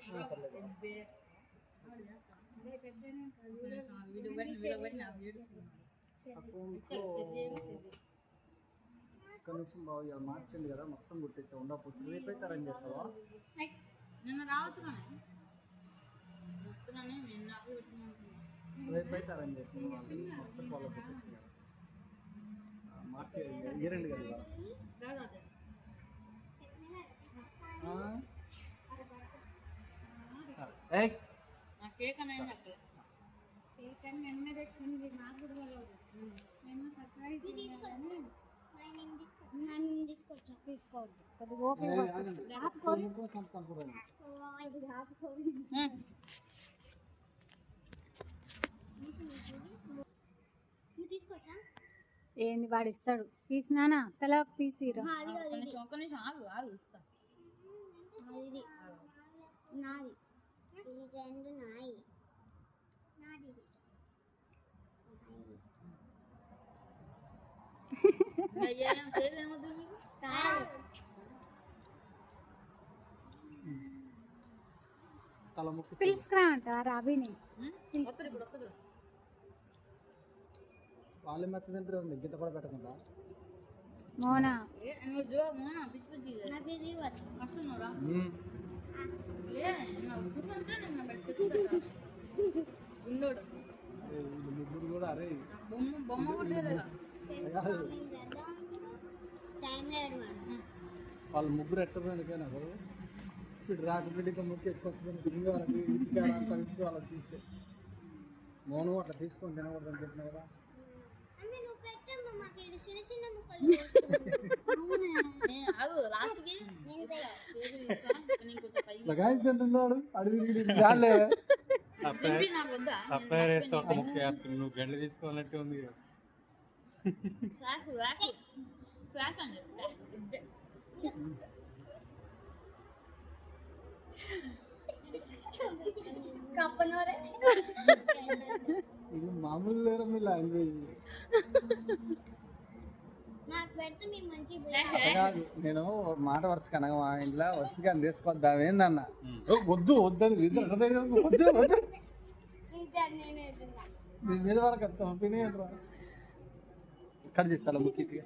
ఒక్క నిమిషం బాబు, ఇవాళ మార్చండి కదా, మొత్తం కుట్టేసా ఉండకపోతుంది. రేపైతే అరేంజ్ చేస్తావా? నిన్న రావచ్చు కానీ రేపైతే అరేంజ్ చేస్తాను. మొత్తం ఫాలో కుట్టేస్తున్నారు. మార్చి ఇయరండి కదా. కేక్ అనేది అక్కడ కేక్ అని నిన్న తెచ్చింది. నాకు కూడా నిన్న సర్ప్రైజ్ తీసుకోవద్దు కొద్దిగా ఓపెన్ ఏంది వాడు ఇస్తాడు పీస్ నానా తల ఒక పీస్ ఇస్తా నాది రెండు నాయి పిలుసుకురా అంట రాబీని వాళ్ళు మెత్తదంటే గిట్ట కూడా పెట్టకుండా మోనా ముగ్గురు కూడా అరే బొమ్మ కూడా వాళ్ళు ముగ్గురు ఎట్టడానికి నాకు ఇప్పుడు రాకపోతే ముఖ్య ఎక్కువ వాళ్ళకి తీస్తే మౌనం అట్లా తీసుకొని తినకూడదని చెప్పినా కదా. తింటున్నాడు అడిగి నువ్వు గంటలు తీసుకోవాలంటే ఉంది కదా. ఇది మామూలు లేరు మీ లాంగ్వేజ్. నేను మాట వరుస కనగా మా ఇంట్లో వరుసగా తీసుకొద్దామేందన్న వద్దు వద్దని వద్దు వద్దు మీద వరకు ఒపీనియన్ కట్ చేస్తా ముఖ్యంగా.